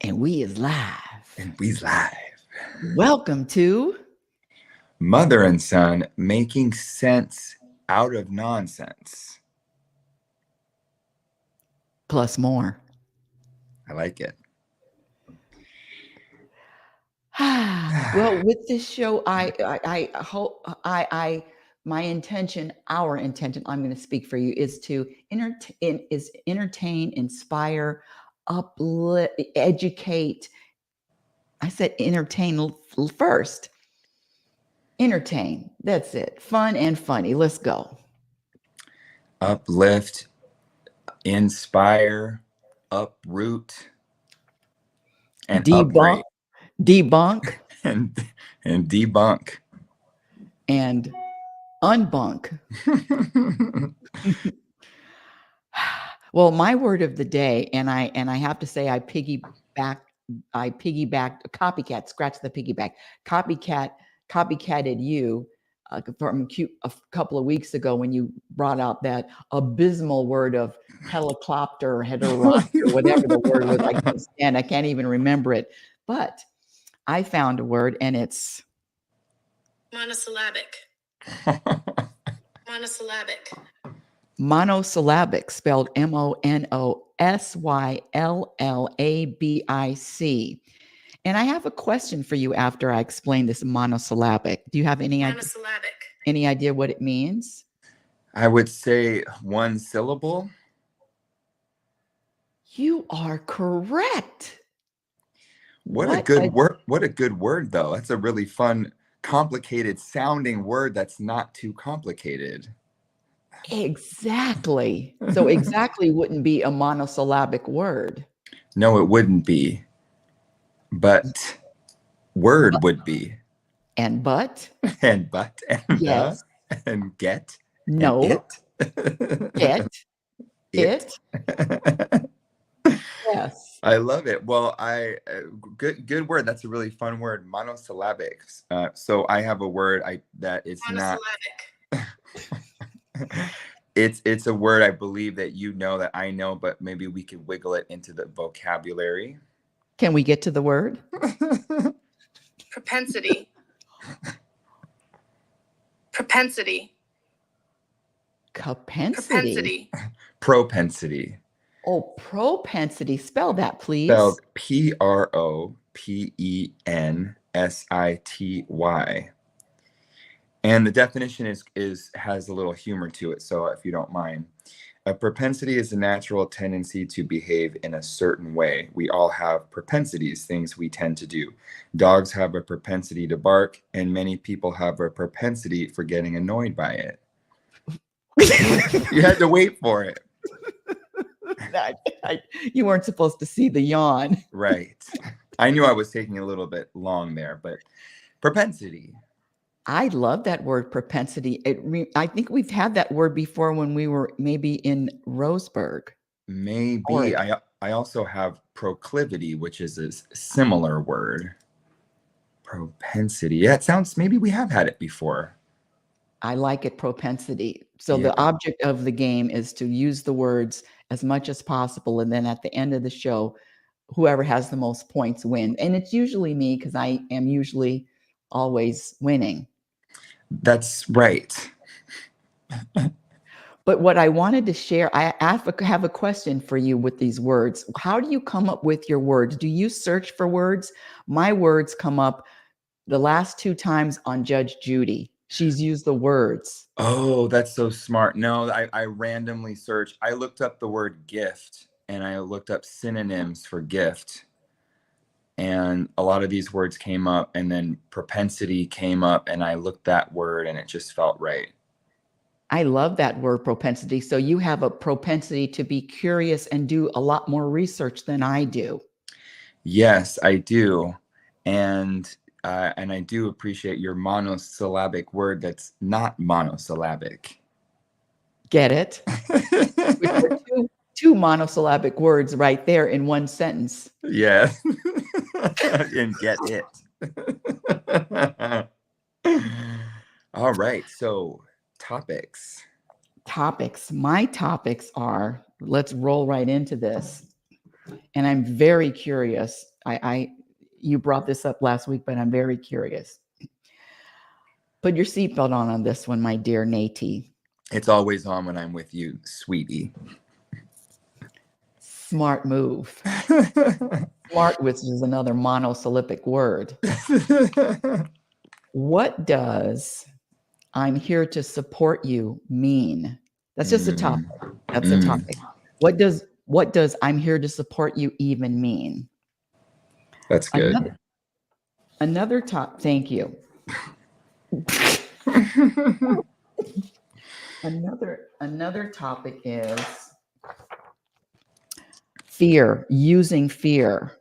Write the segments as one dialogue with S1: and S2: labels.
S1: And we is live.
S2: And we's live.
S1: Welcome to
S2: Mother and son making sense out of nonsense.
S1: Plus More.
S2: I like it.
S1: Well, with this show, I hope my intention, our intention, I'm going to speak for you, is to entertain, inspire, uplift, educate. I said entertain first. Entertain. That's it. Fun and funny. Let's go.
S2: Uplift, inspire, uproot, and
S1: Debunk,
S2: upgrade.
S1: debunk,
S2: And debunk.
S1: and unbunk. Well, my word of the day, and I have to say I piggybacked copycat, scratch the piggyback, copycatted you from a couple of weeks ago when you brought out that abysmal word of helicopter, heteropter, whatever the word was. I can't even remember it. But I found a word, and it's
S3: monosyllabic. Monosyllabic.
S1: Monosyllabic, spelled Monosyllabic. And I have a question for you after I explain this monosyllabic. Do you have any idea what it means?
S2: I would say one syllable.
S1: You are correct.
S2: What a good word. What a good word, though. That's a really fun, complicated sounding word that's not too complicated.
S1: Exactly. So exactly wouldn't be a monosyllabic word.
S2: No, it wouldn't be. But word would be.
S1: And but.
S2: And but. And
S1: yes.
S2: And get.
S1: No.
S2: And
S1: it. Get. It. Yes.
S2: I love it. Well, good word. That's a really fun word. Monosyllabic. So I have a word that is not. It's a word I believe that you know that I know, but maybe we could wiggle it into the vocabulary.
S1: Can we get to the word?
S3: Propensity. Propensity.
S1: Propensity.
S2: Propensity.
S1: Oh, propensity. Spell that, please.
S2: Spelled Propensity. And the definition has a little humor to it, so if you don't mind. A propensity is a natural tendency to behave in a certain way. We all have propensities, things we tend to do. Dogs have a propensity to bark, and many people have a propensity for getting annoyed by it. You had to wait for it.
S1: You weren't supposed to see the yawn.
S2: Right. I knew I was taking a little bit long there, but propensity.
S1: I love that word, propensity. I think we've had that word before when we were maybe in Roseburg.
S2: Maybe. Oregon. I also have proclivity, which is a similar word. Propensity. Yeah, it sounds, maybe we have had it before.
S1: I like it, propensity. So the object of the game is to use the words as much as possible. And then at the end of the show, whoever has the most points wins. And it's usually me because I am usually always winning.
S2: That's right.
S1: But what I wanted to share, I have a question for you with these words. How do you come up with your words? Do you search for words? My words come up the last 2 times on Judge Judy. She's used the words.
S2: Oh, that's so smart. No, I randomly searched. I looked up the word gift and I looked up synonyms for gift. And a lot of these words came up, and then propensity came up, and I looked that word and it just felt right.
S1: I love that word, propensity. So you have a propensity to be curious and do a lot more research than I do.
S2: Yes, I do. And I do appreciate your monosyllabic word that's not monosyllabic.
S1: Get it? Which are two monosyllabic words right there in one sentence.
S2: Yeah. And get it. All right. So topics.
S1: My topics are, let's roll right into this. And I'm very curious. I you brought this up last week, but I'm very curious. Put your seatbelt on this one, my dear Nate.
S2: It's always on when I'm with you, sweetie.
S1: Smart move. Smart, which is another monosyllabic word. What does "I'm here to support you" mean? That's just a topic. That's a topic. What does "I'm here to support you" even mean?
S2: That's good.
S1: Another top. Thank you. Another topic is fear, using fear.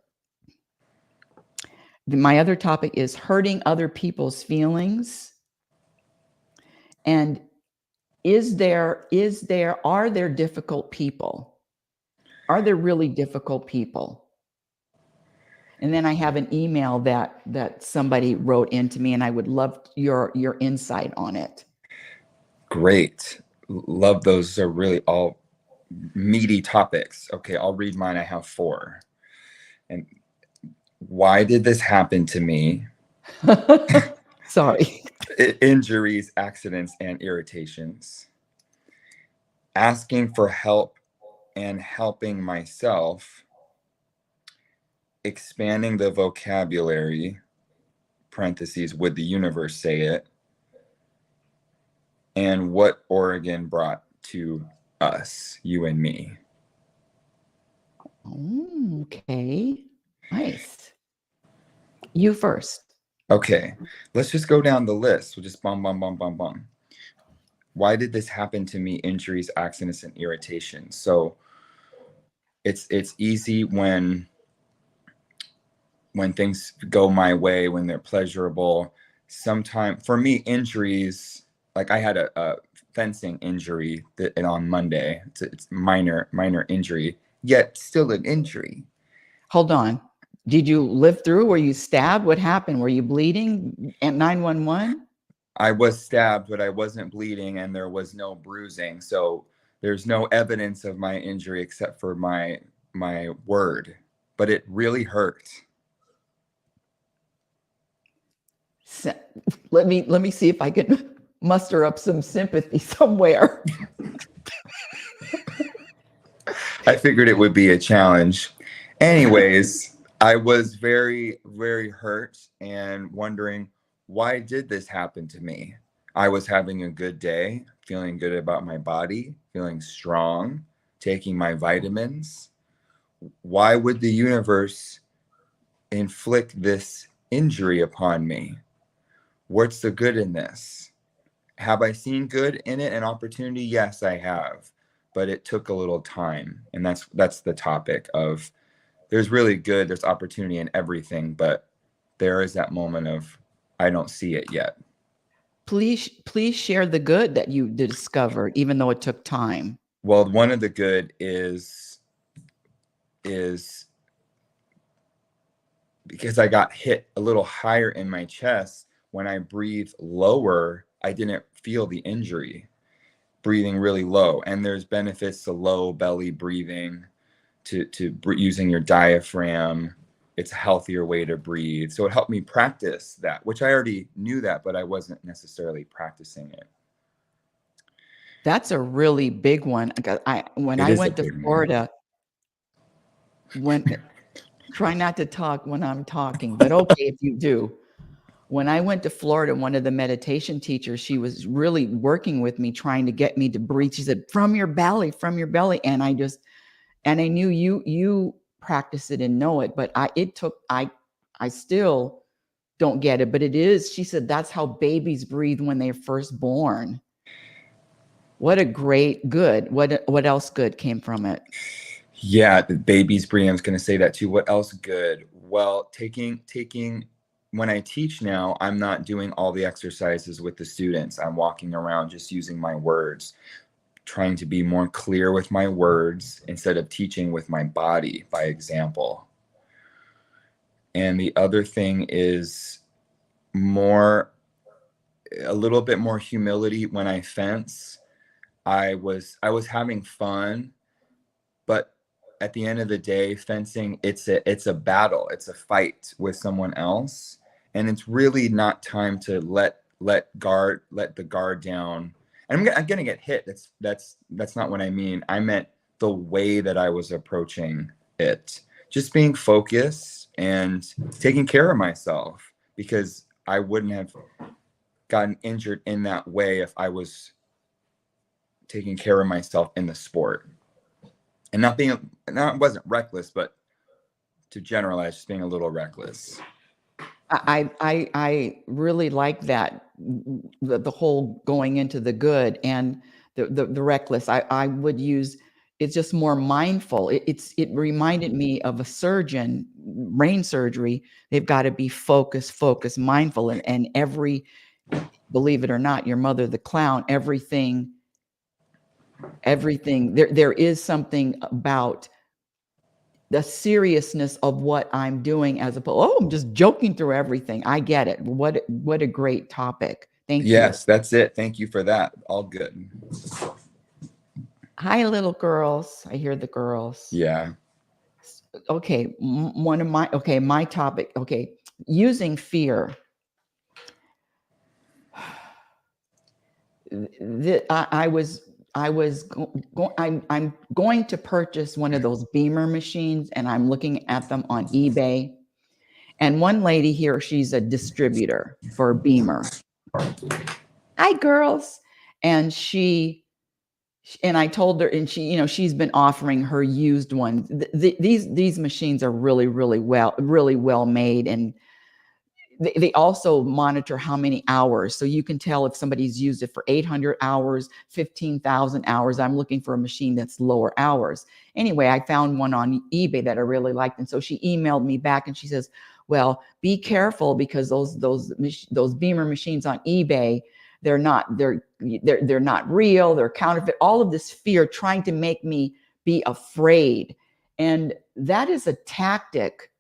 S1: My other topic is hurting other people's feelings. And are there difficult people? Are there really difficult people? And then I have an email that somebody wrote into me, and I would love your insight on it.
S2: Great. Love those. Are really all meaty topics. Okay, I'll read mine. I have 4. And why did this happen to me?
S1: Sorry.
S2: Injuries, accidents, and irritations. Asking for help and helping myself. Expanding the vocabulary, parentheses, would the universe say it? And what Oregon brought to us, you and me.
S1: Okay. Nice. You first.
S2: Okay, let's just go down the list. We'll just bum, bum, bum, bum, bum. Why did this happen to me? Injuries, accidents, and irritation. So it's easy when things go my way, when they're pleasurable. Sometimes, for me, injuries, like I had a fencing injury and on Monday. It's minor injury, yet still an injury.
S1: Hold on. Did you live through? Were you stabbed? What happened? Were you bleeding at 911?
S2: I was stabbed, but I wasn't bleeding, and there was no bruising. So there's no evidence of my injury except for my word. But it really hurt.
S1: Let me see if I can muster up some sympathy somewhere.
S2: I figured it would be a challenge. Anyways, I was very, very hurt and wondering, why did this happen to me? I was having a good day, feeling good about my body, feeling strong, taking my vitamins. Why would the universe inflict this injury upon me? What's the good in this? Have I seen good in it, an opportunity? Yes, I have, but it took a little time. And that's the topic of, there's really good, there's opportunity in everything, but there is that moment of, I don't see it yet.
S1: Please share the good that you discovered, even though it took time.
S2: Well, one of the good is because I got hit a little higher in my chest. When I breathe lower, I didn't feel the injury, breathing really low. And there's benefits to low belly breathing, to using your diaphragm. It's a healthier way to breathe. So it helped me practice that, which I already knew that, but I wasn't necessarily practicing it.
S1: That's a really big one. When I went to Florida, try not to talk when I'm talking, but okay if you do. When I went to Florida, one of the meditation teachers, she was really working with me, trying to get me to breathe. She said, from your belly. And I knew you practice it and know it, but I still don't get it, but it is, she said, that's how babies breathe when they're first born. What a great good. What else good came from it?
S2: Yeah, the babies breathing. I was going to say that too. What else good? Well, taking when I teach now, I'm not doing all the exercises with the students. I'm walking around just using my words, trying to be more clear with my words instead of teaching with my body by example. And the other thing is a little bit more humility when I fence. I was having fun, but at the end of the day, fencing, it's a battle, it's a fight with someone else, and it's really not time to let the guard down. And I'm gonna get hit. That's not what I mean. I meant the way that I was approaching it, just being focused and taking care of myself, because I wouldn't have gotten injured in that way if I was taking care of myself in the sport. And not wasn't reckless, but to generalize, just being a little reckless.
S1: I really like that, the whole going into the good and the reckless. I would use, it's just more mindful. It reminded me of a surgeon, brain surgery. They've got to be focused, mindful, and every, believe it or not, your mother the clown, everything there is something about the seriousness of what I'm doing, as opposed, oh, I'm just joking through everything. I get it. What a great topic. Thank you.
S2: Yes, that's it. Thank you for that. All good.
S1: Hi, little girls. I hear the girls.
S2: Yeah.
S1: Okay, my topic. Okay, using fear. I'm going to purchase one of those Beamer machines, and I'm looking at them on eBay. And one lady here, she's a distributor for Beamer. Hi, girls. And I told her, and she's been offering her used ones. These machines are really well made, and they also monitor how many hours, so you can tell if somebody's used it for 800 hours, 15,000 hours. I'm looking for a machine that's lower hours. Anyway, I found one on eBay that I really liked, and so she emailed me back and she says, well, be careful, because those Beamer machines on eBay, they're not real, they're counterfeit. All of this fear trying to make me be afraid, and that is a tactic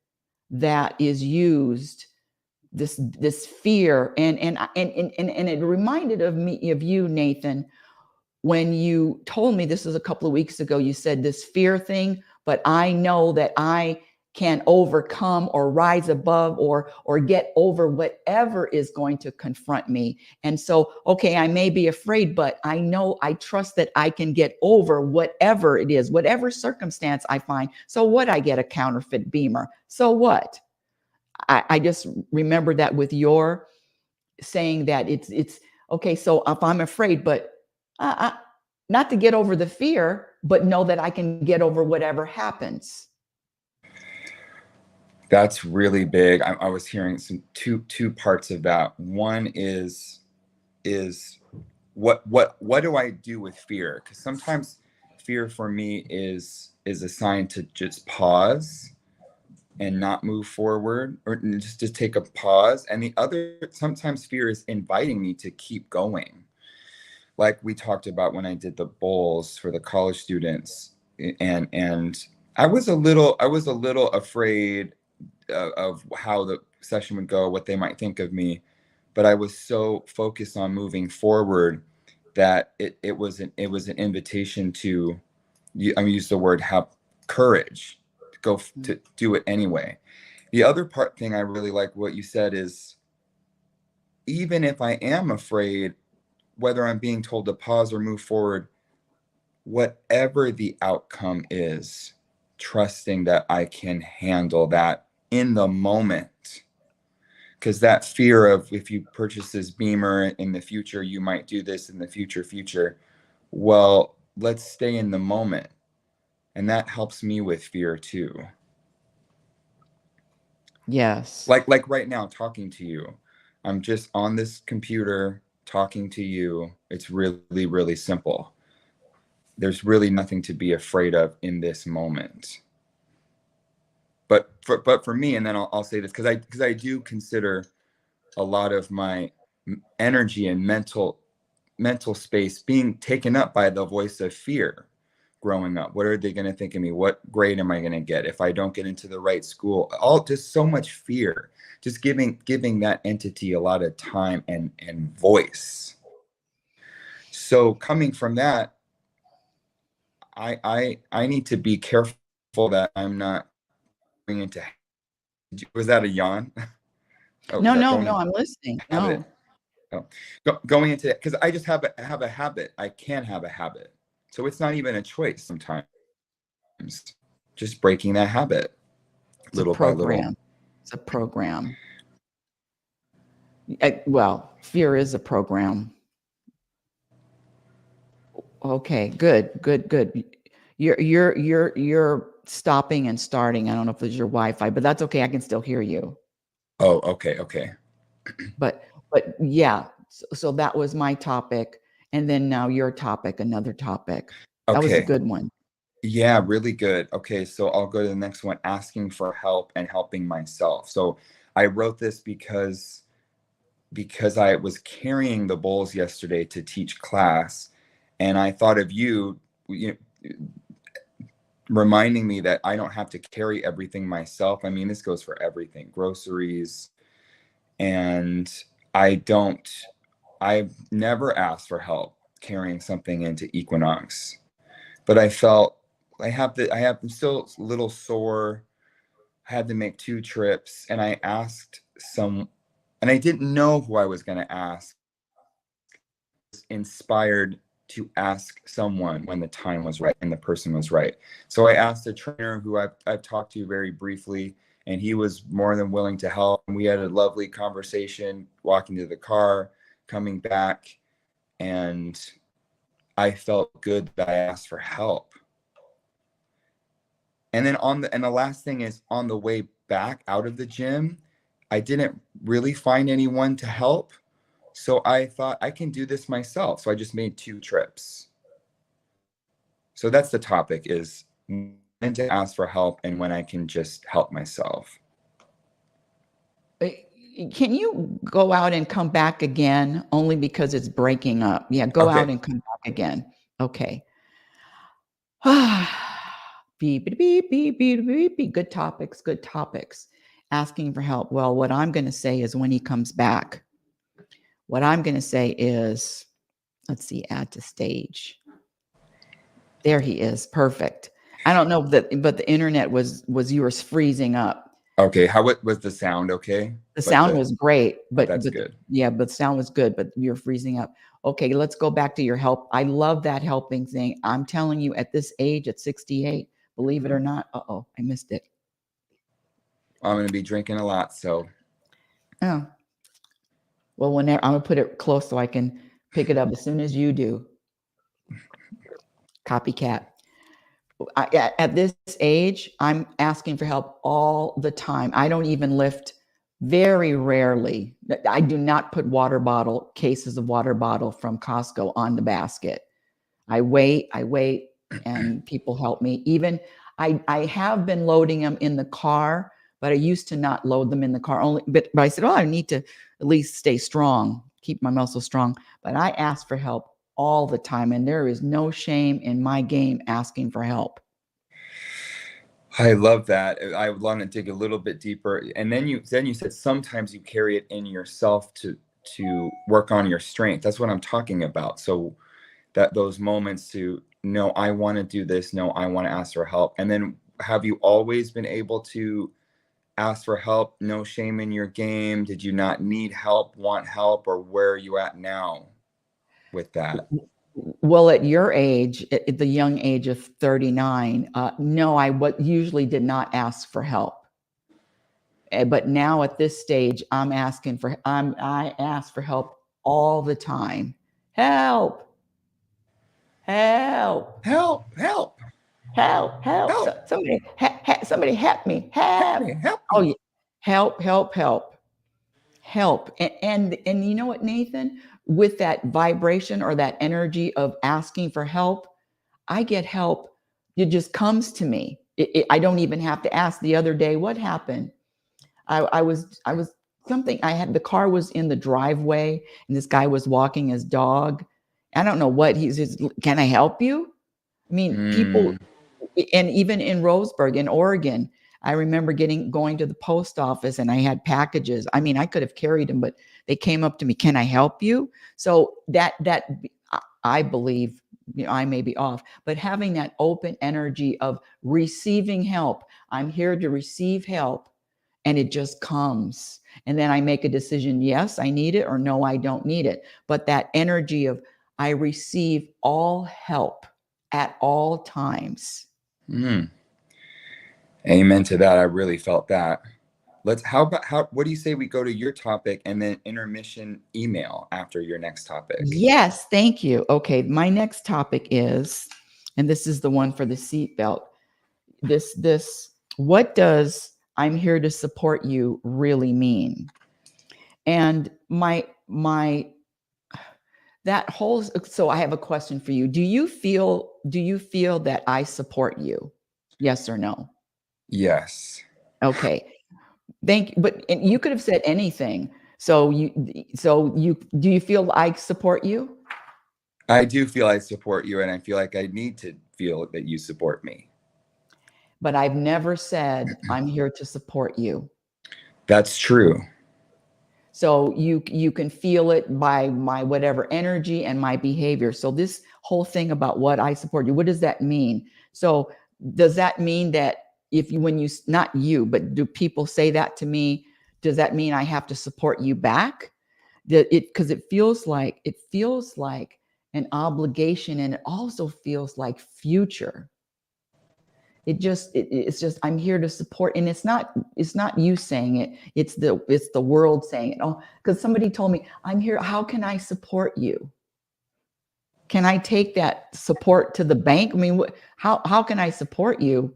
S1: that is used, this fear. And it reminded me of you, Nathan, when you told me, this was a couple of weeks ago, you said this fear thing, but I know that I can overcome or rise above or get over whatever is going to confront me. And so, okay, I may be afraid, but I know, I trust that I can get over whatever it is, whatever circumstance I find. So what, I get a counterfeit Beamer, so what? I just remember that with your saying that it's okay. So if I'm afraid, but not to get over the fear, but know that I can get over whatever happens.
S2: That's really big. I was hearing two parts of that. One is what do I do with fear? Because sometimes fear for me is a sign to just pause and not move forward, or just to take a pause. And the other, sometimes fear is inviting me to keep going. Like we talked about when I did the bowls for the college students, and I was a little afraid of how the session would go, what they might think of me, but I was so focused on moving forward that it was an invitation to, I use the word, have courage to go to do it anyway. The other thing I really like what you said is, even if I am afraid, whether I'm being told to pause or move forward, whatever the outcome is, trusting that I can handle that in the moment. Because that fear of, if you purchase this Beamer in the future, you might do this in the future. Well, let's stay in the moment. And that helps me with fear too.
S1: Yes.
S2: Like right now, talking to you, I'm just on this computer talking to you. It's really simple. There's really nothing to be afraid of in this moment. But for me, and then I'll say this, because I do consider a lot of my energy and mental space being taken up by the voice of fear. Growing up, what are they going to think of me? What grade am I going to get if I don't get into the right school? All just so much fear, just giving that entity a lot of time and voice. So coming from that, I need to be careful that I'm not going into. Was that a yawn? Oh, was
S1: No,
S2: that
S1: no,
S2: going
S1: no,
S2: into
S1: I'm listening.
S2: habit?
S1: No.
S2: Oh, going into it because I just have a habit. I can have a habit, so it's not even a choice sometimes. Just breaking that habit
S1: It's a
S2: little by little.
S1: program. It's a program. Well, fear is a program. Okay, good, good, good. You're stopping and starting. I don't know if it's your Wi-Fi, but that's okay. I can still hear you.
S2: Oh, okay, okay,
S1: But yeah, so that was my topic, and then now your topic, another topic. That was a
S2: okay.
S1: good one.
S2: Yeah, really good. Okay, so I'll go to the next one, asking for help and helping myself. So I wrote this because I was carrying the bowls yesterday to teach class, and I thought of you reminding me that I don't have to carry everything myself. I mean, this goes for everything, groceries, and I don't, I've never asked for help carrying something into Equinox, but I felt I'm still a little sore. I had to make 2 trips, and I asked and I didn't know who I was going to ask. Inspired to ask someone when the time was right and the person was right. So I asked a trainer who I've talked to very briefly, and he was more than willing to help. And we had a lovely conversation walking to the car, coming back, and I felt good that I asked for help. And then the last thing is, on the way back out of the gym, I didn't really find anyone to help. So I thought I can do this myself. So I just made 2 trips. So that's the topic, is when to ask for help and when I can just help myself.
S1: Can you go out and come back again? Only because it's breaking up. Yeah, go out
S2: Okay.
S1: and come back again. Okay. Beep, beep, beep, beep, beep, beep, beep. Good topics, good topics. Asking for help. Well, what I'm going to say is, when he comes back, what I'm going to say is, let's see, add to stage. There he is. Perfect. I don't know that, but the internet was yours freezing up.
S2: Okay. How was the sound? Okay.
S1: The sound was great, but
S2: that's good.
S1: yeah, but the sound was good, but you're freezing up. Okay, let's go back to your help. I love that helping thing. I'm telling you, at this age, at 68, believe it or not, uh-oh, I missed it.
S2: I'm going to be drinking a lot, so.
S1: Oh. Well, whenever I'm gonna put it close so I can pick it up as soon as you do. Copycat. At this age, I'm asking for help all the time. I don't even lift, very rarely. I do not put cases of water bottle from Costco on the basket. I wait, and people help me. Even I have been loading them in the car, but I used to not load them in the car only. But I said, oh, I need to at least stay strong, keep my muscles strong. But I ask for help all the time, and there is no shame in my game asking for help.
S2: I love that. I would want to dig a little bit deeper. And then you said sometimes you carry it in yourself to work on your strength. That's what I'm talking about. So that those moments to know, I want to do this, no, I want to ask for help. And then, have you always been able to ask for help? No shame in your game? Did you not need help, want help, or where are you at now with that?
S1: Well, at your age, at the young age of 39, no, I usually did not ask for help. But now at this stage, I ask for help all the time. Help! Help!
S2: Help! Help!
S1: Help! Help!
S2: Help!
S1: Somebody help me!
S2: Help
S1: Help!
S2: me! Help
S1: Oh
S2: me!
S1: yeah! Help! Help! Help! Help! And you know what, Nathan? With that vibration or that energy of asking for help, I get help. It just comes to me. I don't even have to ask. The other day, what happened? I was something. The car was in the driveway, and this guy was walking his dog. I don't know what he says. Can I help you? I mean, people, and even in Roseburg, in Oregon, I remember going to the post office, and I had packages. I mean, I could have carried them, but they came up to me. Can I help you? So that I believe I may be off, but having that open energy of receiving help. I'm here to receive help, and it just comes. And then I make a decision, yes, I need it, or no, I don't need it. But that energy of I receive all help at all times.
S2: Mm. Amen to that. I really felt that. What do you say we go to your topic and then intermission email after your next topic?
S1: Yes, thank you. Okay, my next topic is, and this is the one for the seatbelt. What does I'm here to support you really mean? And that whole, so I have a question for you. Do you feel that I support you? Yes or no?
S2: Yes.
S1: Okay. Thank you. But and you could have said anything. So do you feel I support you?
S2: I do feel I support you, and I feel like I need to feel that you support me.
S1: But I've never said I'm here to support you.
S2: That's true.
S1: So you can feel it by my whatever energy and my behavior. So this whole thing about what I support you, what does that mean? So does that mean that if you, when you, not you, but do people say that to me, does that mean I have to support you back? Because it feels like an obligation, and it also feels like future. It's just I'm here to support, and it's not you saying it, it's the world saying it. Oh, because somebody told me I'm here, how can I support you? Can I take that support to the bank? I mean, how can I support you?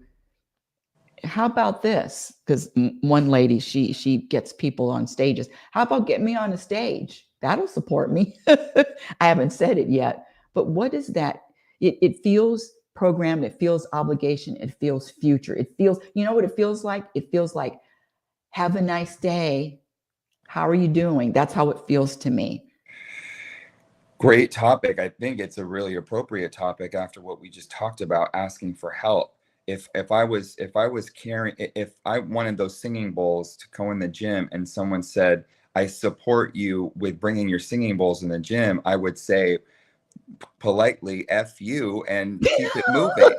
S1: How about this? Because one lady, she gets people on stages. How about get me on a stage? That'll support me. I haven't said it yet, but what is that? It feels programmed. It feels obligation. It feels future. It feels, you know what it feels like? It feels like, have a nice day. How are you doing? That's how it feels to me.
S2: Great topic. I think it's a really appropriate topic after what we just talked about, asking for help. If I was carrying, if I wanted those singing bowls to go in the gym and someone said, I support you with bringing your singing bowls in the gym, I would say politely, F you, and keep it moving.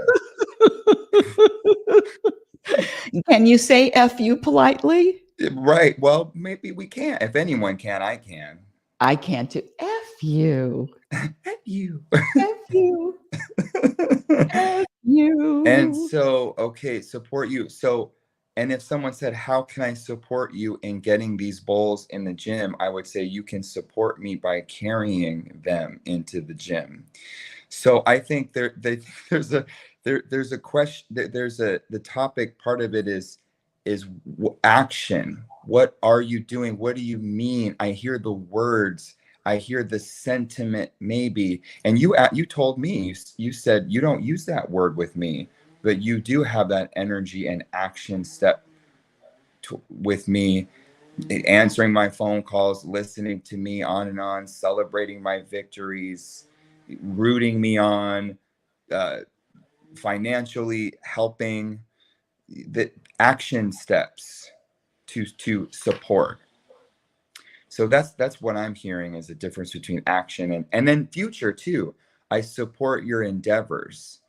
S1: Can you say F you politely?
S2: Right. Well, maybe we can't. If anyone can, I can.
S1: I can't too. F you.
S2: F you.
S1: F you. F you.
S2: And so, okay, support you. So, and if someone said, how can I support you in getting these bowls in the gym? I would say you can support me by carrying them into the gym. So I think there's a question, the topic part of it is action. What are you doing? What do you mean? I hear the words, I hear the sentiment maybe. And you told me, you said you don't use that word with me, but you do have that energy and action step with me, answering my phone calls, listening to me on and on, celebrating my victories, rooting me on, financially helping, the action steps to support. So that's what I'm hearing is the difference between action and then future too. I support your endeavors.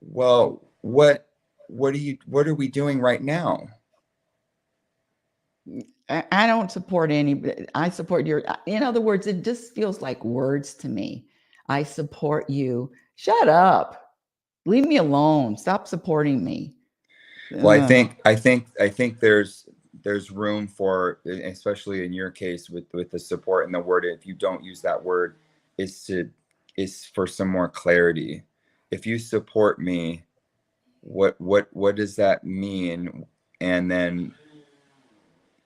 S2: Well, what are we doing right now?
S1: I don't support any. I support your. In other words, it just feels like words to me. I support you. Shut up. Leave me alone. Stop supporting me.
S2: Well, I think there's room for, especially in your case with the support and the word. If you don't use that word, is for some more clarity. If you support me, what does that mean? And then,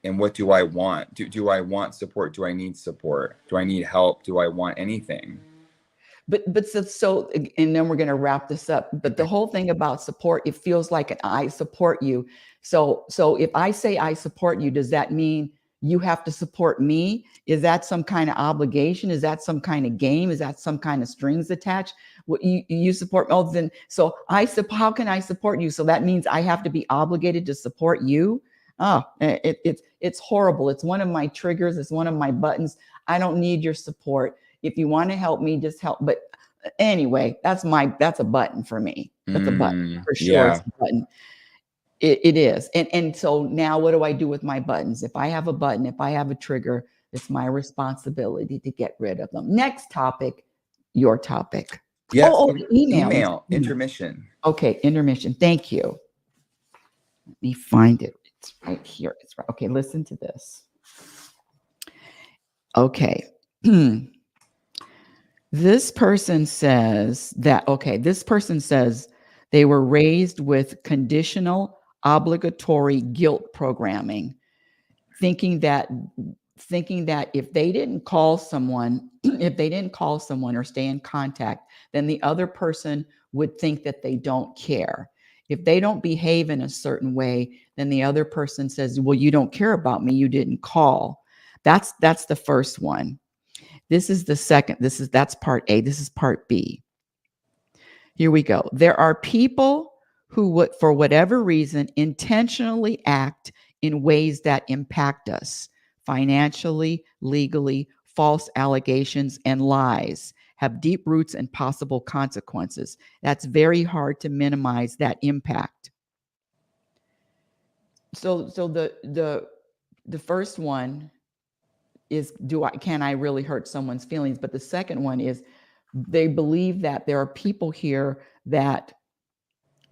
S2: and what do I want? Do I want support? Do I need support? Do I need help? Do I want anything?
S1: But so and then we're going to wrap this up. But the whole thing about support, it feels like an I support you. So if I say I support you, does that mean you have to support me? Is that some kind of obligation? Is that some kind of game? Is that some kind of strings attached? What you support? Oh, then so how can I support you? So that means I have to be obligated to support you. Oh, it's horrible. It's one of my triggers. It's one of my buttons. I don't need your support. If you want to help me, just help. But Anyway, that's a button for me. That's a button for sure. It's
S2: Yeah.
S1: a button. It is. And so now what do I do with my buttons? If I have a button, if I have a trigger, it's my responsibility to get rid of them. Next topic, your topic.
S2: Yes.
S1: Email.
S2: Email. Intermission.
S1: Okay, intermission. Thank you. Let me find it. It's right here. It's right. Okay, listen to this. Okay. This person says they were raised with conditional obligatory guilt programming, thinking that if they didn't call someone, or stay in contact, then the other person would think that they don't care. If they don't behave in a certain way, then the other person says, well, you don't care about me, you didn't call. That's the first one. This is the second. That's part A. This is part B. Here we go. There are people who would, for whatever reason, intentionally act in ways that impact us financially, legally. False allegations and lies have deep roots and possible consequences. That's very hard to minimize that impact. So the first one is, can I really hurt someone's feelings? But the second one is, they believe that there are people here that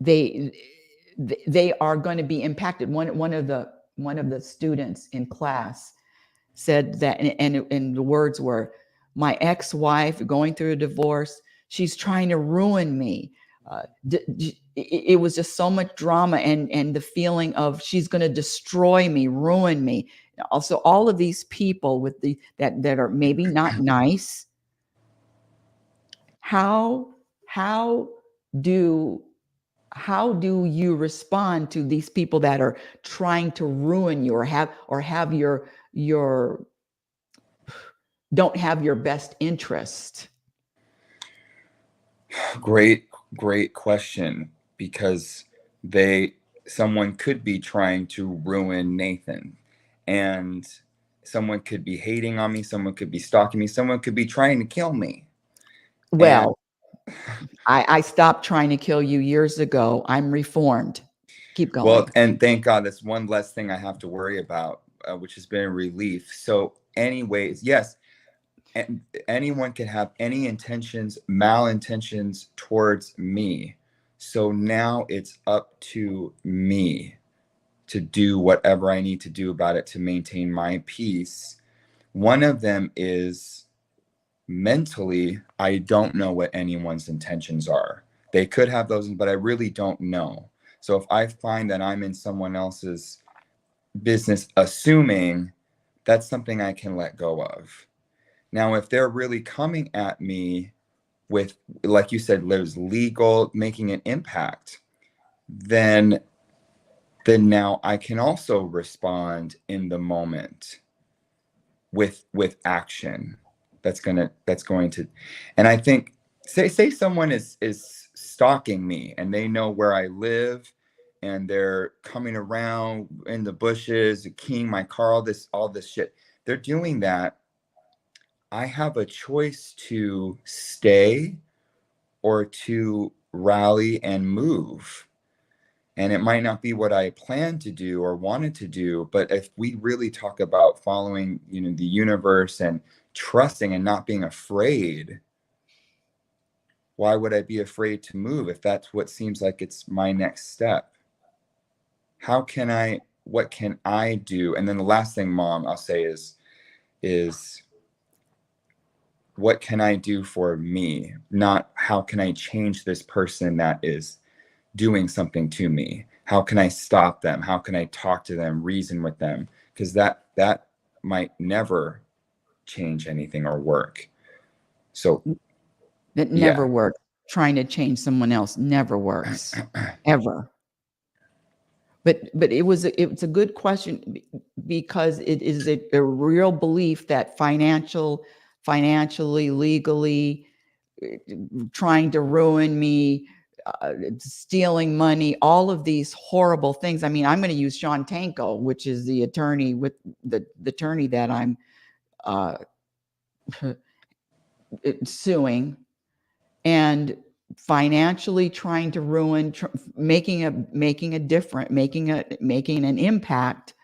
S1: they are going to be impacted. One of the students in class said that, and the words were, my ex-wife going through a divorce, she's trying to ruin me. It was just so much drama, and the feeling of she's going to destroy me, ruin me. Also, all of these people with that are maybe not nice. How do you respond to these people that are trying to ruin you, or have your don't have your best interest?
S2: Great question, because someone could be trying to ruin Nathan, and someone could be hating on me, someone could be stalking me, someone could be trying to kill me.
S1: Well, I stopped trying to kill you years ago. I'm reformed. Keep going.
S2: Well, and thank God, that's one less thing I have to worry about, which has been a relief. So anyways, yes, anyone can have any malintentions towards me. So now it's up to me to do whatever I need to do about it to maintain my peace. One of them is, mentally, I don't know what anyone's intentions are. They could have those, but I really don't know. So if I find that I'm in someone else's business assuming, that's something I can let go of. Now, if they're really coming at me with, like you said, there's legal, making an impact, then now I can also respond in the moment with action. That's going to, and I think, say someone is stalking me, and they know where I live, and they're coming around in the bushes, keying my car, all this shit. They're doing that. I have a choice to stay or to rally and move. And it might not be what I planned to do or wanted to do, but if we really talk about following, the universe and trusting and not being afraid, why would I be afraid to move if that's what seems like it's my next step? What can I do? And then the last thing, Mom, I'll say is what can I do for me? Not how can I change this person that is doing something to me? How can I stop them? How can I talk to them, reason with them? Because that might never change anything or work. So
S1: it never works. Trying to change someone else never works, ever. But it's a good question, because it is a real belief that financially, legally, trying to ruin me, stealing money, all of these horrible things. I mean, I'm going to use Sean Tanko, which is the attorney the attorney that I'm suing. and financially trying to ruin, making an impact.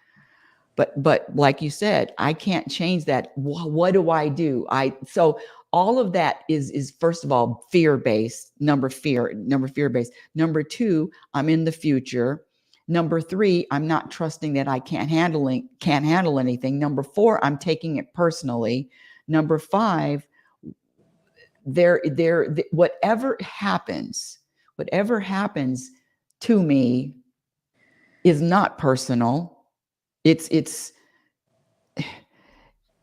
S1: But like you said, I can't change that. What do I do? So all of that is first of all fear based. Number fear based. Number two, I'm in the future. Number three, I'm not trusting that I can't handle anything. Number four, I'm taking it personally. Number five, whatever happens to me is not personal. It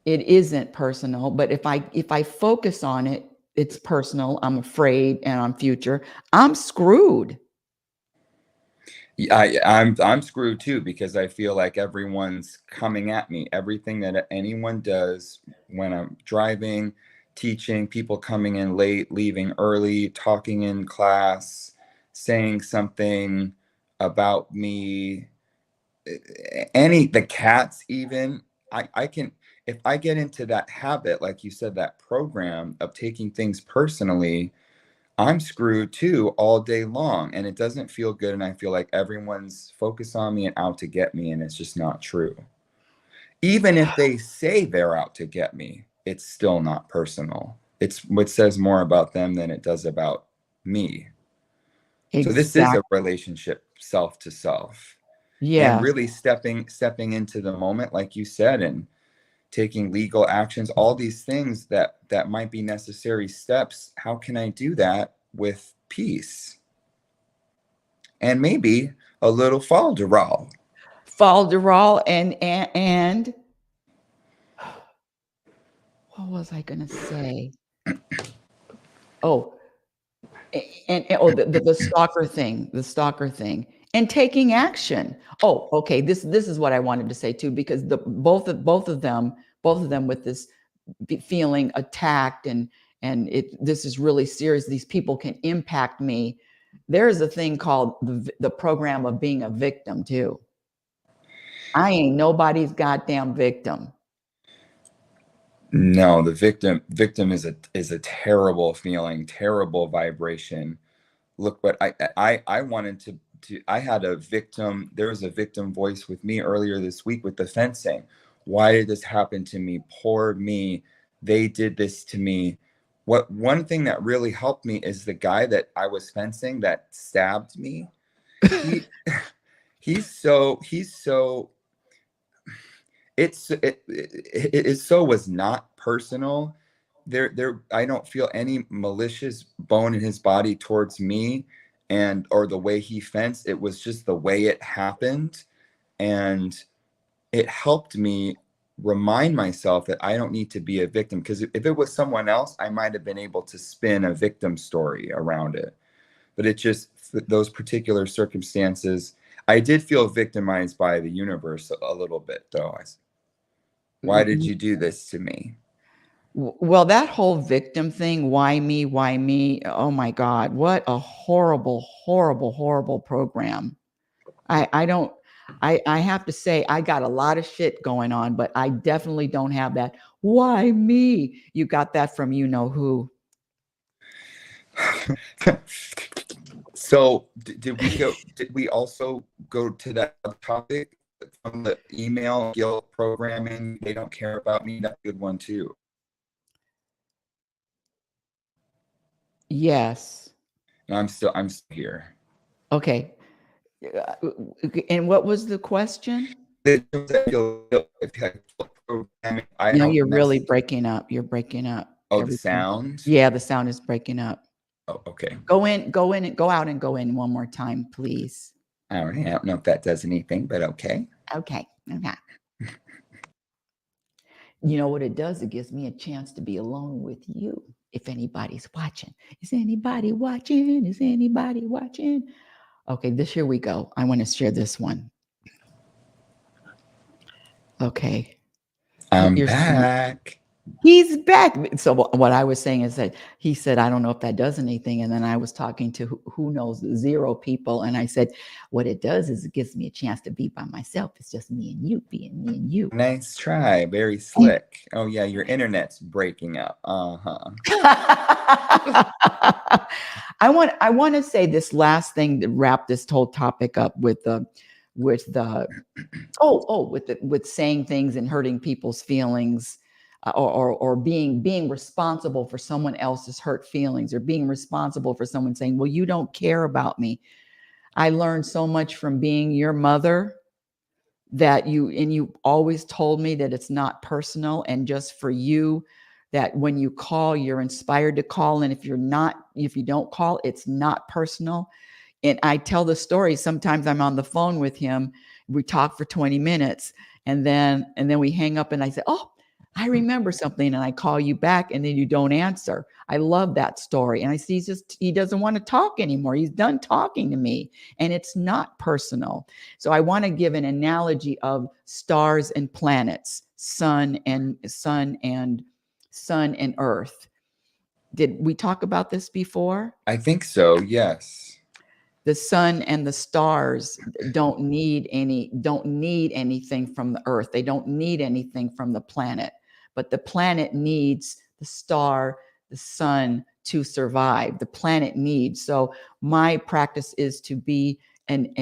S1: isn't personal, but if I focus on it, it's personal. I'm afraid and I'm future. I'm screwed.
S2: I'm screwed too, because I feel like everyone's coming at me. Everything that anyone does when I'm driving, teaching, people coming in late, leaving early, talking in class, saying something about me, the cats even, I can, if I get into that habit, like you said, that program of taking things personally, I'm screwed too all day long, and it doesn't feel good, and I feel like everyone's focused on me and out to get me, and it's just not true. Even if they say they're out to get me, it's still not personal. It's what says more about them than it does about me. So this is a relationship self to self. And really stepping into the moment, like you said, and taking legal actions, all these things that might be necessary steps. How can I do that with peace and maybe a little falderall
S1: and what was I going to say? The stalker thing, and taking action. Oh, okay. This is what I wanted to say too, because both of them with this feeling attacked and this is really serious. These people can impact me. There's a thing called the program of being a victim too. I ain't nobody's goddamn victim.
S2: No, the victim is a terrible feeling, terrible vibration. Look, what I wanted to I had there was a victim voice with me earlier this week with the fencing. Why did this happen to me? Poor me. They did this to me. One thing that really helped me is the guy that I was fencing that stabbed me. He's so it so was not personal. I don't feel any malicious bone in his body towards me or the way he fenced. It was just the way it happened, and it helped me remind myself that I don't need to be a victim, because if it was someone else, I might have been able to spin a victim story around it. But it just, those particular circumstances, I did feel victimized by the universe a little bit, though. Why did you do this to me?
S1: Well, that whole victim thing, why me? Why me? Oh my God, what a horrible, horrible, horrible program. I have to say, I got a lot of shit going on, but I definitely don't have that. Why me? You got that from you know who.
S2: So did we also go to that topic from the email, guilt programming? They don't care about me. That's a good one too.
S1: Yes.
S2: I'm still here.
S1: Okay. And what was the question?
S2: No,
S1: you're really breaking up. You're breaking up.
S2: Oh, the sound?
S1: Yeah, the sound is breaking up.
S2: Oh, okay.
S1: Go out and go in one more time, please.
S2: All right. I don't know if that does anything, but okay.
S1: Okay. You know what it does? It gives me a chance to be alone with you. If anybody's watching. Is anybody watching? Is anybody watching? Okay, here we go. I want to share this one. Okay.
S2: I'm back.
S1: He's back. So what I was saying is that he said, I don't know if that does anything. And then I was talking to who knows, 0 people. And I said, what it does is it gives me a chance to be by myself. It's just me and you being me and you.
S2: Nice try. Very slick. Oh yeah, your internet's breaking up. Uh-huh.
S1: I want to say this last thing to wrap this whole topic up with the with saying things and hurting people's feelings, or being responsible for someone else's hurt feelings, or being responsible for someone saying, well, you don't care about me. I learned so much from being your mother, that you always told me that it's not personal, and just for you, that when you call, you're inspired to call, and if you don't call, it's not personal. And I tell the story. Sometimes I'm on the phone with him, we talk for 20 minutes, and then we hang up, and I say, oh, I remember something, and I call you back, and then you don't answer. I love that story. And I see he doesn't want to talk anymore. He's done talking to me, and it's not personal. So I want to give an analogy of stars and planets, sun and earth. Did we talk about this before?
S2: I think so, yes.
S1: The sun and the stars don't need anything from the earth. They don't need anything from the planet, but the planet needs the star, the sun to survive. The planet needs. So my practice is to be an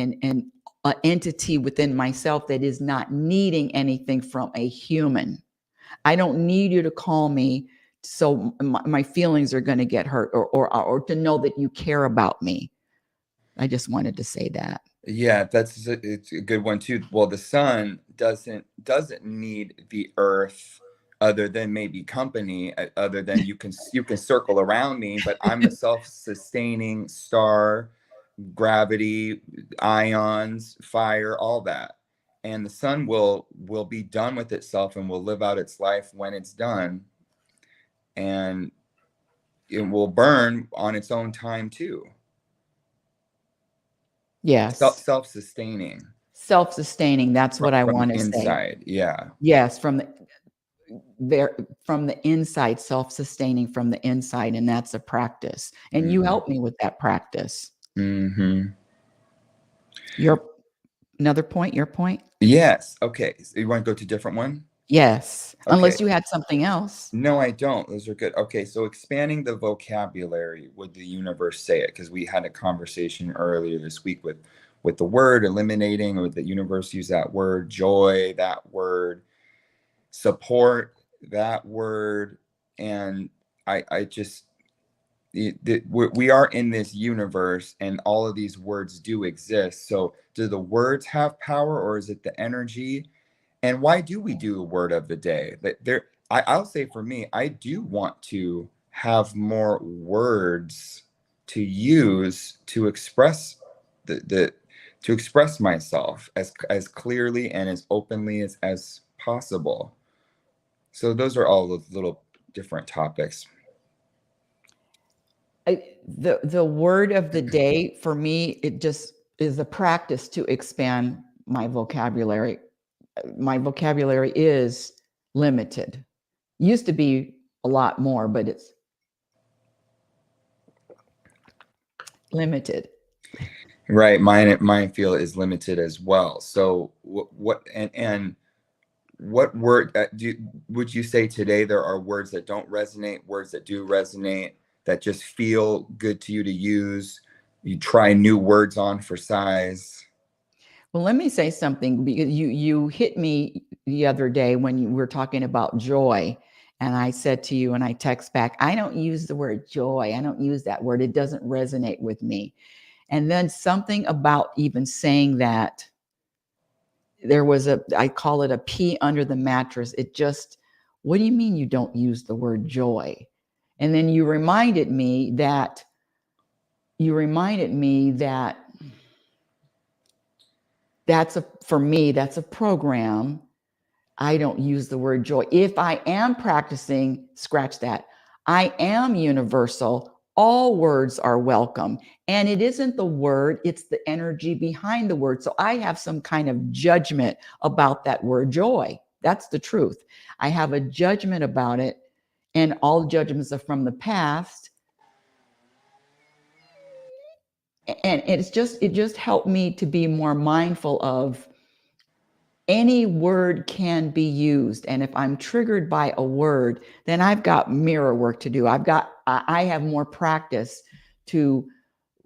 S1: entity within myself that is not needing anything from a human. I don't need you to call me so my feelings are going to get hurt, or to know that you care about me. I just wanted to say that.
S2: Yeah, it's a good one too. Well, the sun doesn't need the earth, other than maybe company, other than you can circle around me, but I'm a self-sustaining star, gravity, ions, fire, all that. And the sun will be done with itself and will live out its life when it's done. And it will burn on its own time too.
S1: Yes.
S2: Self-sustaining.
S1: Self-sustaining. That's what I want to say.
S2: Inside. Yeah.
S1: Yes. From the inside, self-sustaining from the inside. And that's a practice. And you helped me with that practice.
S2: Mm-hmm.
S1: Another point, your point?
S2: Yes. Okay. So you want to go to a different one?
S1: Yes.
S2: Okay.
S1: Unless you had something else.
S2: No, I don't. Those are good. Okay. So expanding the vocabulary, would the universe say it? Because we had a conversation earlier this week with the word eliminating, or the universe use that word, joy, that word, support, that word. And I just, we are in this universe, and all of these words do exist. So do the words have power, or is it the energy? And why do we do a word of the day? I'll say for me, I do want to have more words to use to express to express myself as clearly and as openly as possible. So those are all those little different topics.
S1: The word of the day for me, it just is a practice to expand my vocabulary. My vocabulary is limited. Used to be a lot more, but it's limited.
S2: Right. Mine feel is limited as well. So what word would you say today there are words that don't resonate, words that do resonate, that just feel good to you to use? You try new words on for size.
S1: Well, let me say something, because you hit me the other day when you were talking about joy. And I said to you, and I text back, I don't use the word joy. I don't use that word. It doesn't resonate with me. And then something about even saying that, there was I call it a pee under the mattress. It just, what do you mean you don't use the word joy? And then you reminded me that for me, that's a program. I don't use the word joy. If I am practicing, scratch that. I am universal. All words are welcome. And it isn't the word, it's the energy behind the word. So I have some kind of judgment about that word joy. That's the truth. I have a judgment about it, and all judgments are from the past. And it just helped me to be more mindful of any word can be used. And if I'm triggered by a word, then I've got mirror work to do. I have more practice to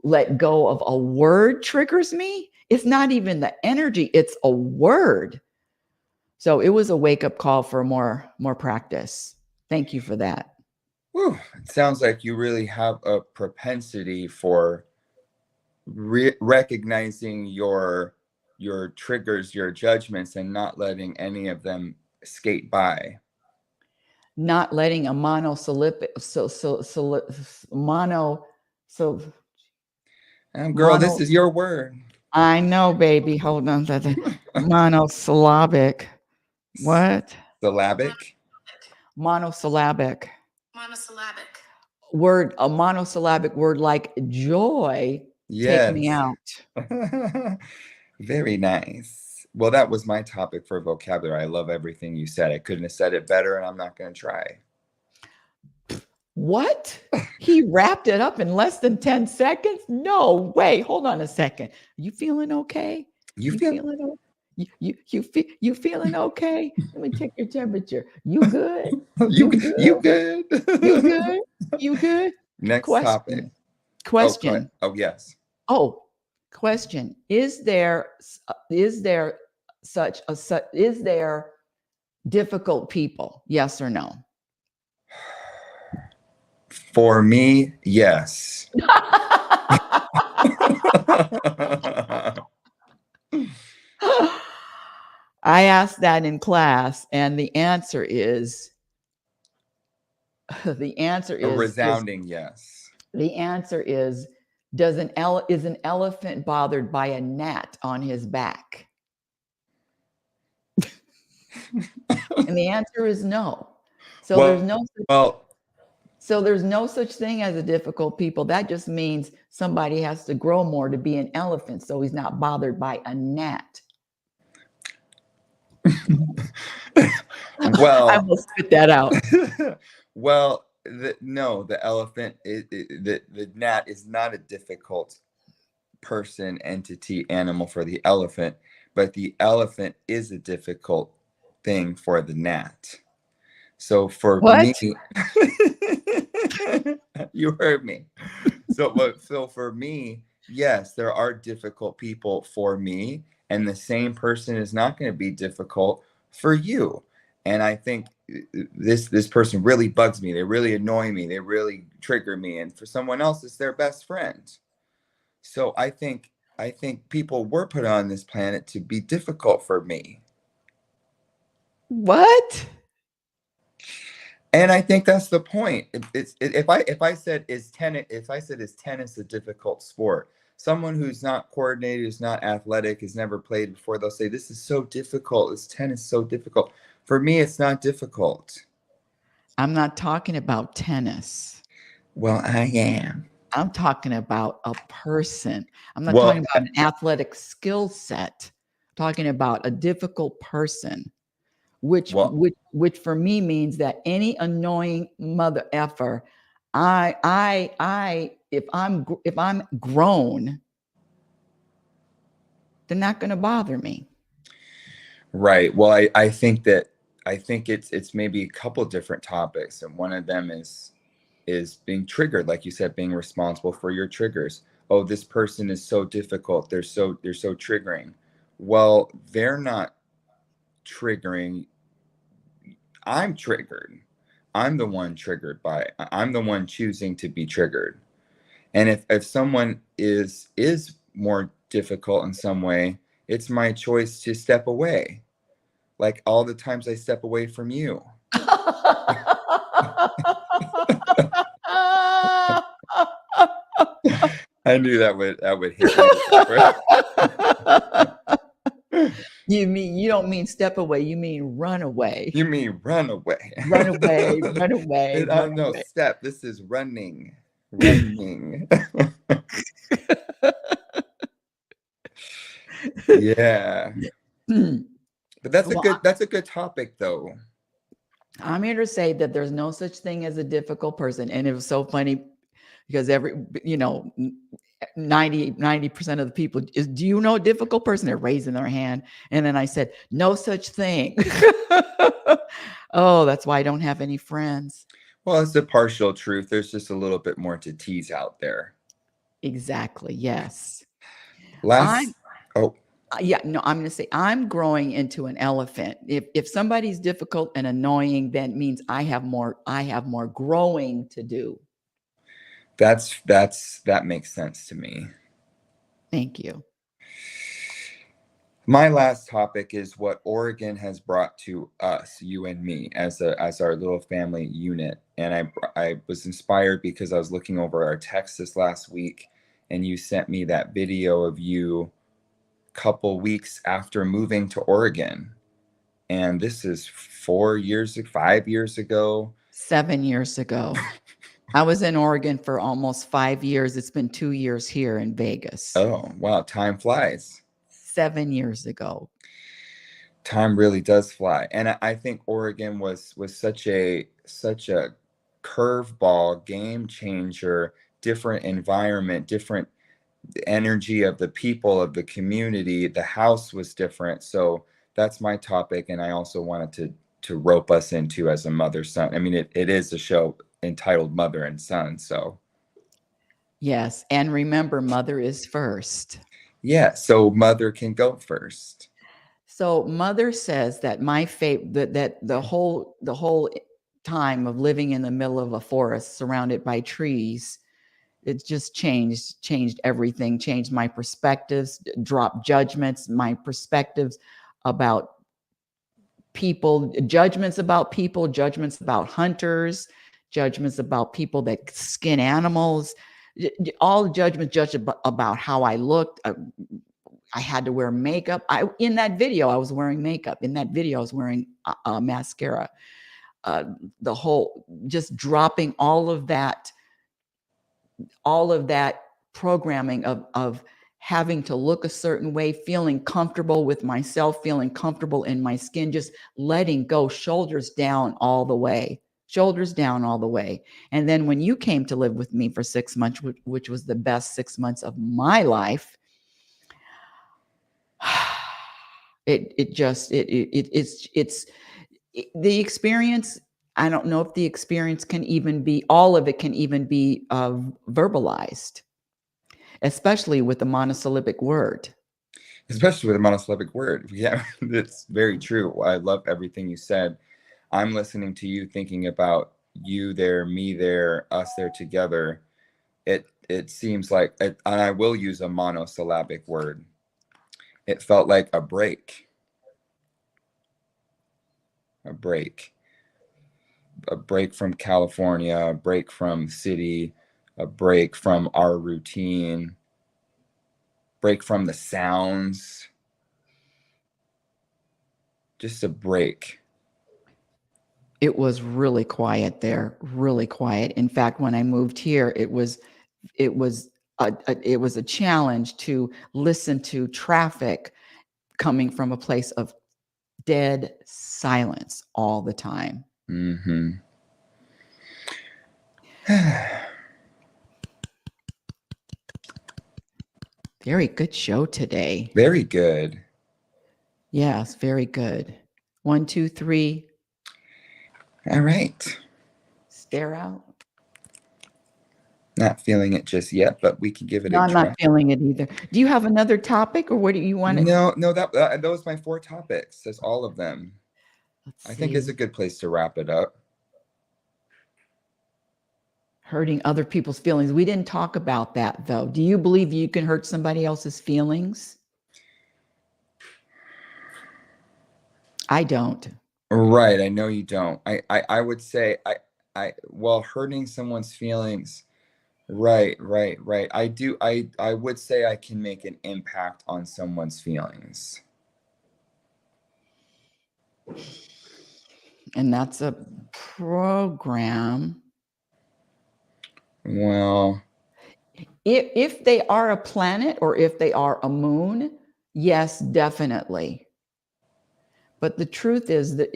S1: let go of a word triggers me. It's not even the energy, it's a word. So it was a wake-up call for more practice. Thank you for that.
S2: Whew. It sounds like you really have a propensity for recognizing your triggers, your judgments, and not letting any of them skate by.
S1: Not letting a monosyllabic
S2: Girl, this is your word.
S1: I know, baby. Hold on. Monosyllabic. What?
S2: Syllabic?
S1: Monosyllabic. Monosyllabic. Word, a monosyllabic word like joy.
S2: Yes.
S1: Take me out.
S2: Very nice. Well, that was my topic for vocabulary. I love everything you said. I couldn't have said it better, and I'm not going to try.
S1: What? He wrapped it up in less than 10 seconds? No way. Hold on a second. You feeling okay? You feeling okay? You feeling okay? Let me take your temperature. You good?
S2: You good?
S1: You good? You good?
S2: Next topic.
S1: Question.
S2: Oh, yes.
S1: Oh, question. Is there difficult people? Yes or no?
S2: For me, yes.
S1: I asked that in class, and the answer is
S2: a resounding yes.
S1: The answer is, is an elephant bothered by a gnat on his back? And the answer is no. So there's no such thing as a difficult people. That just means somebody has to grow more to be an elephant, so he's not bothered by a gnat.
S2: Well,
S1: I will spit that out.
S2: Well, the elephant, the gnat is not a difficult person, entity, animal for the elephant, but the elephant is a difficult thing for the gnat. So for me, you heard me. So for me, yes, there are difficult people for me, and the same person is not going to be difficult for you. And I think this person really bugs me. They really annoy me. They really trigger me. And for someone else, it's their best friend. So I think people were put on this planet to be difficult for me.
S1: What?
S2: And I think that's the point. If I said is tennis a difficult sport? Someone who's not coordinated, who's not athletic, has never played before, they'll say, this is so difficult. Is tennis so difficult? For me, it's not difficult.
S1: I'm not talking about tennis.
S2: Well, I am.
S1: I'm talking about a person. I'm not talking about an athletic skill set. I'm talking about a difficult person, which for me means that any annoying mother effer, if I'm grown, they're not going to bother me.
S2: Right. Well, I think it's maybe a couple different topics, and one of them is being triggered, like you said, being responsible for your triggers. Oh, this person is so difficult. They're so triggering. Well, they're not triggering. I'm triggered. I'm the one triggered by it. I'm the one choosing to be triggered. And if someone is more difficult in some way, it's my choice to step away. Like all the times I step away from you. I knew that would hit me.
S1: You don't mean step away, you mean run away.
S2: You mean run away.
S1: Run away, run away.
S2: No, step. This is running. Running. Yeah. But
S1: Well,
S2: that's a good topic though.
S1: I'm here to say that there's no such thing as a difficult person. And it was so funny because 90% of the people is, do you know a difficult person? They're raising their hand. And then I said, no such thing. Oh, that's why I don't have any friends.
S2: Well, it's a partial truth. There's just a little bit more to tease out there.
S1: Exactly. Yes. I'm
S2: Last, oh,
S1: yeah, no, I'm going to say I'm growing into an elephant. If somebody's difficult and annoying, then it means I have more growing to do.
S2: that makes sense to me.
S1: Thank you.
S2: My last topic is what Oregon has brought to us, you and me, as our little family unit. And I was inspired because I was looking over our text this last week, and you sent me that video of you couple weeks after moving to Oregon. And this is 5 years ago.
S1: 7 years ago. I was in Oregon for almost 5 years. It's been 2 years here in Vegas.
S2: Oh, wow, time flies.
S1: 7 years ago.
S2: Time really does fly. And I think Oregon was such a curveball, game changer, different environment, different energy of the people, of the community. The house was different. So that's my topic. And I also wanted to rope us into as a mother son. I mean, it is a show entitled Mother and Son. So
S1: Yes, and remember, mother is first.
S2: yeah, so mother can go first.
S1: So mother says that that the whole time of living in the middle of a forest surrounded by trees, it just changed everything, changed my perspectives, dropped judgments, my perspectives about people, judgments about hunters, judgments about people that skin animals, all judgments about how I looked. I had to wear makeup. In that video, I was wearing makeup. In that video, I was wearing mascara. The whole, just dropping all of that programming of having to look a certain way, feeling comfortable with myself, feeling comfortable in my skin, just letting go, shoulders down all the way. And then when you came to live with me for 6 months, which was the best 6 months of my life, it's the experience. I don't know if the experience can even be, all of it can even be verbalized, especially with the monosyllabic word.
S2: Especially with a monosyllabic word. Yeah, it's very true. I love everything you said. I'm listening to you thinking about you there, me there, us there together. It seems like, and I will use a monosyllabic word. It felt like a break. A break. A break from California, a break from city, a break from our routine, break from the sounds. Just a break.
S1: It was really quiet there, really quiet. In fact, when I moved here, it was a challenge to listen to traffic coming from a place of dead silence all the time.
S2: Mm-hmm.
S1: Very good show today.
S2: Very good.
S1: Yes, very good. 1, 2, 3.
S2: All right.
S1: Stare out.
S2: Not feeling it just yet, but we can give it
S1: No,
S2: a
S1: I'm
S2: try.
S1: not feeling it either. Do you have another topic, or what do you want to?
S2: No, that those my 4 topics. That's all of them.
S1: Let's
S2: I think it's
S1: see.
S2: a good place to wrap it up.
S1: Hurting other people's feelings. We didn't talk about that, though. Do you believe you can hurt somebody else's feelings? I don't.
S2: Right. I know you don't. I would say well, hurting someone's feelings. Right. I do. I would say I can make an impact on someone's feelings.
S1: And that's a program.
S2: Well,
S1: If they are a planet or if they are a moon, yes, definitely. But the truth is that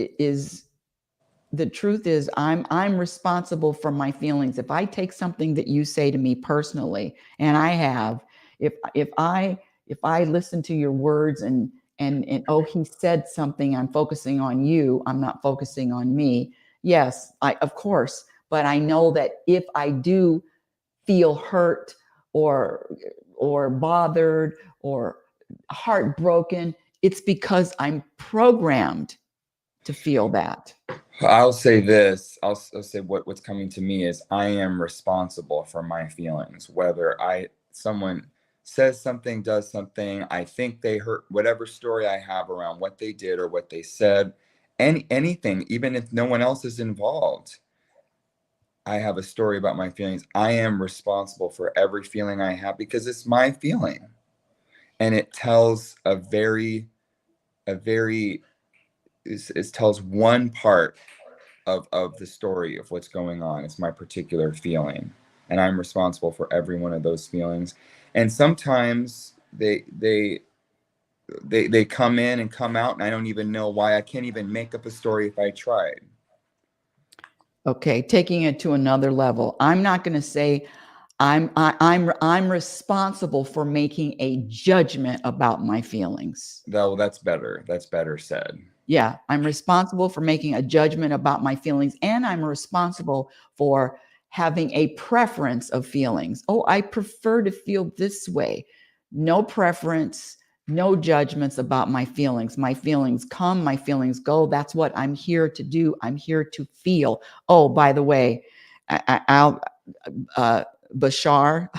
S1: the truth is I'm responsible for my feelings. If I take something that you say to me personally, and I have, if I listen to your words and oh, he said something, I'm focusing on you, I'm not focusing on me. Yes, I of course, but I know that if I do feel hurt or bothered or heartbroken, it's because I'm programmed to feel that.
S2: I'll say this. I'll say what's coming to me is I am responsible for my feelings. Whether someone says something, does something, I think they hurt, whatever story I have around what they did or what they said, anything, even if no one else is involved, I have a story about my feelings. I am responsible for every feeling I have because it's my feeling, and it tells a very it tells one part of the story of what's going on. It's my particular feeling, and I'm responsible for every one of those feelings. And sometimes they come in and come out, and I don't even know why. I can't even make up a story if I tried.
S1: Okay, taking it to another level. I'm not going to say I'm responsible for making a judgment about my feelings.
S2: Though that's better. That's better said.
S1: Yeah, I'm responsible for making a judgment about my feelings, and I'm responsible for having a preference of feelings. Oh, I prefer to feel this way. No preference, no judgments about my feelings. My feelings come, my feelings go. That's what I'm here to do. I'm here to feel. Oh, by the way, Bashar,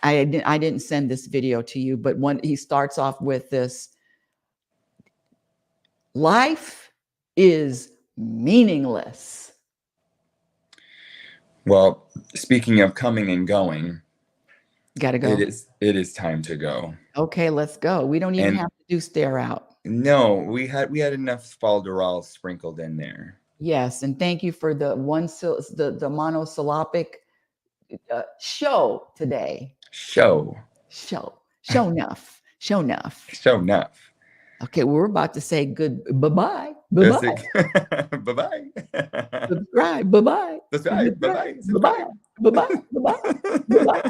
S1: I didn't send this video to you, but when he starts off with this, life is meaningless.
S2: Well, speaking of coming and going,
S1: Gotta go.
S2: It is time to go.
S1: Okay, let's go. We don't even have to do stare out.
S2: No, we had enough falderal sprinkled in there.
S1: Yes, and thank you for the monosyllabic show today.
S2: Show
S1: enough. Okay, we're about to say bye-bye.
S2: Bye-bye. Bye-bye.
S1: Subscribe. Bye-bye.
S2: Bye-bye. Bye-bye.
S1: Bye-bye. Bye-bye. Bye-bye. Bye-bye.